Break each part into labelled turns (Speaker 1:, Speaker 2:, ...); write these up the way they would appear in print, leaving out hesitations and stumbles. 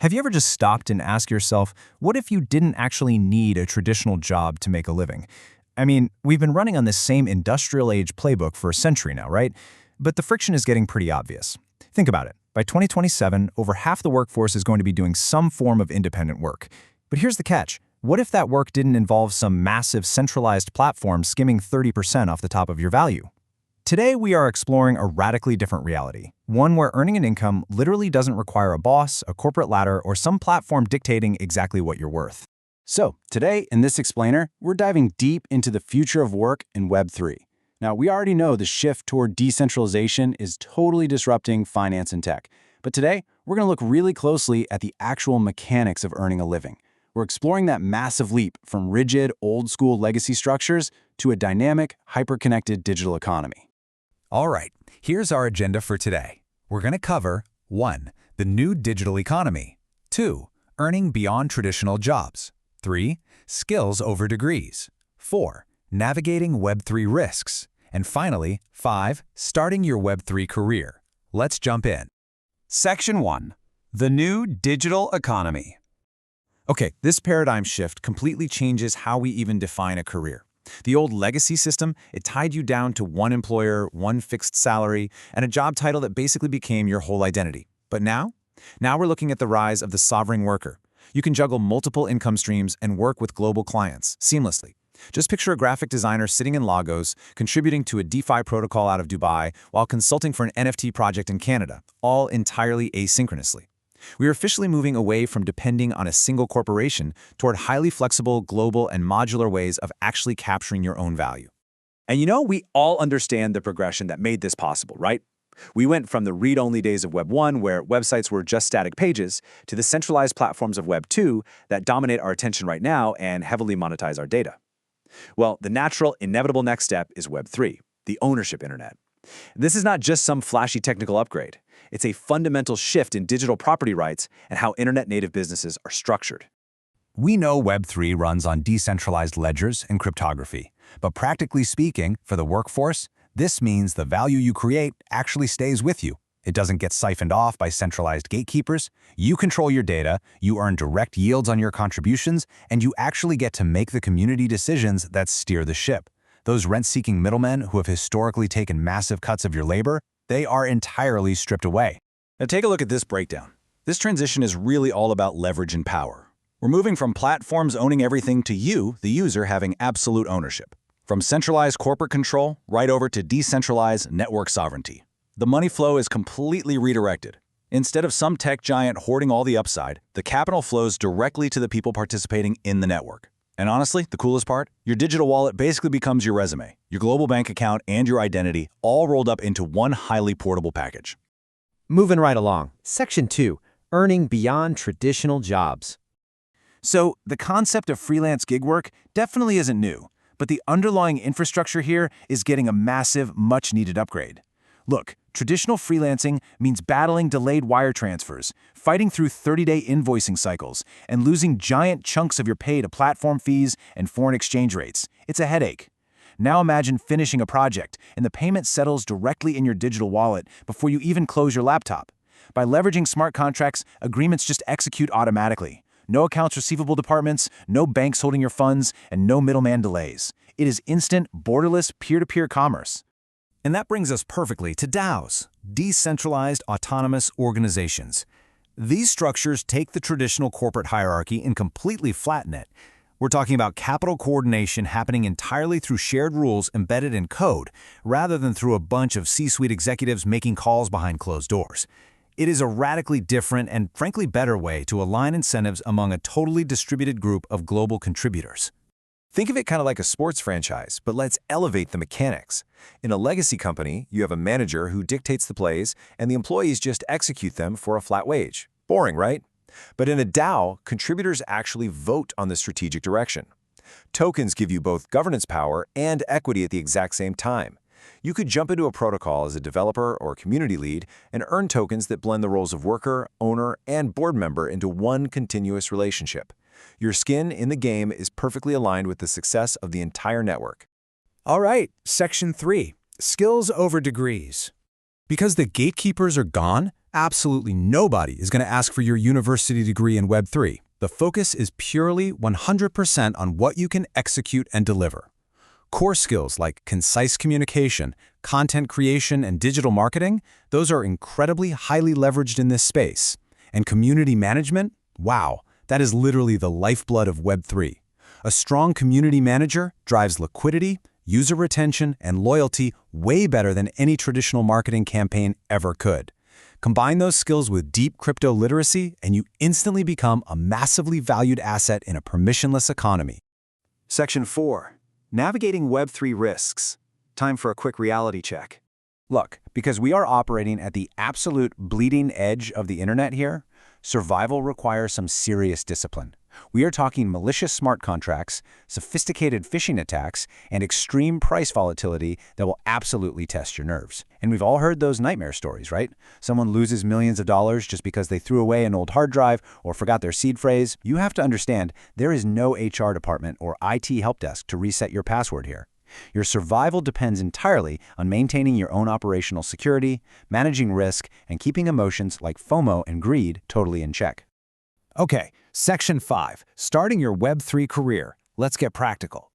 Speaker 1: Have you ever just stopped and asked yourself, what if you didn't actually need a traditional job to make a living? I mean, we've been running on this same industrial age playbook for a century now, right? But the friction is getting pretty obvious. Think about it. By 2027, over half the workforce is going to be doing some form of independent work. But here's the catch. What if that work didn't involve some massive centralized platform skimming 30% off the top of your value? Today, we are exploring a radically different reality, one where earning an income literally doesn't require a boss, a corporate ladder, or some platform dictating exactly what you're worth.
Speaker 2: So, today in this explainer, we're diving deep into the future of work in Web3. Now, we already know the shift toward decentralization is totally disrupting finance and tech. But today, we're going to look really closely at the actual mechanics of earning a living. We're exploring that massive leap from rigid, old-school legacy structures to a dynamic, hyper-connected digital economy.
Speaker 3: All right, here's our agenda for today. We're going to cover 1. The new digital economy. 2. Earning beyond traditional jobs. 3. Skills over degrees. 4. Navigating Web3 risks. And finally, 5. Starting your Web3 career. Let's jump in.
Speaker 2: Section 1. The new digital economy.
Speaker 1: Okay, this paradigm shift completely changes how we even define a career. The old legacy system, it tied you down to one employer, one fixed salary, and a job title that basically became your whole identity. But now we're looking at the rise of the sovereign worker. You can juggle multiple income streams and work with global clients seamlessly. Just picture a graphic designer sitting in Lagos, contributing to a DeFi protocol out of Dubai, while consulting for an NFT project in Canada, all entirely asynchronously. We are officially moving away from depending on a single corporation toward highly flexible, global, and modular ways of actually capturing your own value.
Speaker 2: And we all understand the progression that made this possible, right? We went from the read-only days of Web 1, where websites were just static pages, to the centralized platforms of Web 2 that dominate our attention right now and heavily monetize our data. Well, the natural, inevitable next step is Web 3, the ownership internet. This is not just some flashy technical upgrade. It's a fundamental shift in digital property rights and how internet-native businesses are structured.
Speaker 3: We know Web3 runs on decentralized ledgers and cryptography, but practically speaking, for the workforce, this means the value you create actually stays with you. It doesn't get siphoned off by centralized gatekeepers. You control your data, you earn direct yields on your contributions, and you actually get to make the community decisions that steer the ship. Those rent-seeking middlemen who have historically taken massive cuts of your labor, they are entirely stripped away.
Speaker 2: Now take a look at this breakdown. This transition is really all about leverage and power. We're moving from platforms owning everything to you, the user, having absolute ownership. From centralized corporate control right over to decentralized network sovereignty. The money flow is completely redirected. Instead of some tech giant hoarding all the upside, the capital flows directly to the people participating in the network. And honestly, the coolest part? Your digital wallet basically becomes your resume, your global bank account, and your identity, all rolled up into one highly portable package.
Speaker 4: Moving right along. Section 2. Earning beyond traditional jobs.
Speaker 1: So, the concept of freelance gig work definitely isn't new, but the underlying infrastructure here is getting a massive, much-needed upgrade. Look, traditional freelancing means battling delayed wire transfers, fighting through 30-day invoicing cycles, and losing giant chunks of your pay to platform fees and foreign exchange rates. It's a headache. Now imagine finishing a project and the payment settles directly in your digital wallet before you even close your laptop. By leveraging smart contracts, agreements just execute automatically. No accounts receivable departments, no banks holding your funds, and no middleman delays. It is instant, borderless, peer-to-peer commerce.
Speaker 3: And that brings us perfectly to DAOs, Decentralized Autonomous Organizations. These structures take the traditional corporate hierarchy and completely flatten it. We're talking about capital coordination happening entirely through shared rules embedded in code, rather than through a bunch of C-suite executives making calls behind closed doors. It is a radically different and frankly better way to align incentives among a totally distributed group of global contributors.
Speaker 5: Think of it kind of like a sports franchise, but let's elevate the mechanics. In a legacy company, you have a manager who dictates the plays, and the employees just execute them for a flat wage. Boring, right? But in a DAO, contributors actually vote on the strategic direction. Tokens give you both governance power and equity at the exact same time. You could jump into a protocol as a developer or community lead and earn tokens that blend the roles of worker, owner, and board member into one continuous relationship. Your skin in the game is perfectly aligned with the success of the entire network.
Speaker 3: All right, Section 3. Skills over degrees. Because the gatekeepers are gone, Absolutely nobody is going to ask for your university degree in Web3. The focus is purely 100% on what you can execute and deliver. Core skills like concise communication, content creation, and digital marketing, those are incredibly highly leveraged in this space. And community management? Wow, that is literally the lifeblood of Web3. A strong community manager drives liquidity, user retention, and loyalty way better than any traditional marketing campaign ever could. Combine those skills with deep crypto literacy, and you instantly become a massively valued asset in a permissionless economy.
Speaker 1: Section 4. Navigating Web3 risks. Time for a quick reality check. Look, because we are operating at the absolute bleeding edge of the internet here, survival requires some serious discipline. We are talking malicious smart contracts, sophisticated phishing attacks, and extreme price volatility that will absolutely test your nerves. And we've all heard those nightmare stories, right? Someone loses millions of dollars just because they threw away an old hard drive or forgot their seed phrase. You have to understand, there is no HR department or IT help desk to reset your password here. Your survival depends entirely on maintaining your own operational security, managing risk, and keeping emotions like FOMO and greed totally in check.
Speaker 3: Okay, Section 5, starting your Web3 career. Let's get practical.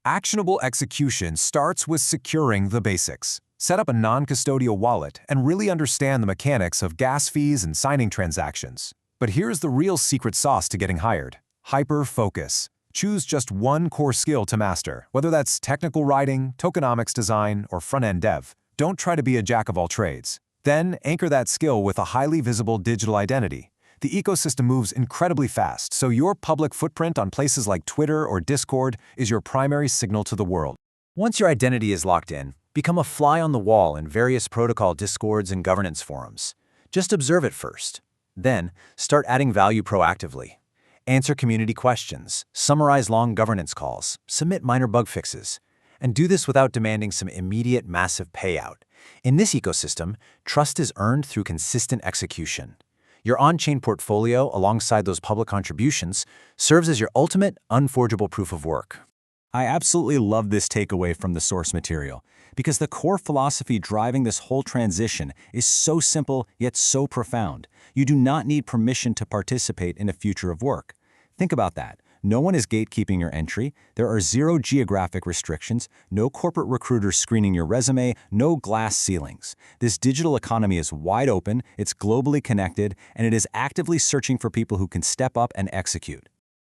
Speaker 5: Actionable execution starts with securing the basics. Set up a non-custodial wallet and really understand the mechanics of gas fees and signing transactions. But here's the real secret sauce to getting hired: hyper-focus. Choose just one core skill to master, whether that's technical writing, tokenomics design, or front-end dev. Don't try to be a jack of all trades. Then anchor that skill with a highly visible digital identity. The ecosystem moves incredibly fast, so your public footprint on places like Twitter or Discord is your primary signal to the world.
Speaker 1: Once your identity is locked in, become a fly on the wall in various protocol discords and governance forums. Just observe it first. Then, start adding value proactively. Answer community questions, summarize long governance calls, submit minor bug fixes, and do this without demanding some immediate massive payout. In this ecosystem, trust is earned through consistent execution. Your on-chain portfolio, alongside those public contributions, serves as your ultimate, unforgeable proof of work.
Speaker 2: I absolutely love this takeaway from the source material, because the core philosophy driving this whole transition is so simple yet so profound. You do not need permission to participate in a future of work. Think about that. No one is gatekeeping your entry. There are zero geographic restrictions, no corporate recruiters screening your resume, no glass ceilings. This digital economy is wide open, it's globally connected, and it is actively searching for people who can step up and execute.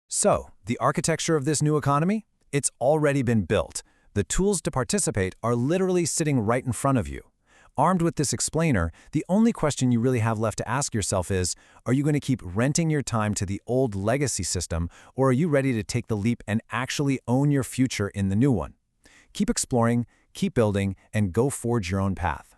Speaker 3: So, the architecture of this new economy? It's already been built. The tools to participate are literally sitting right in front of you. Armed with this explainer, the only question you really have left to ask yourself is, are you going to keep renting your time to the old legacy system, or are you ready to take the leap and actually own your future in the new one? Keep exploring, keep building, and go forge your own path.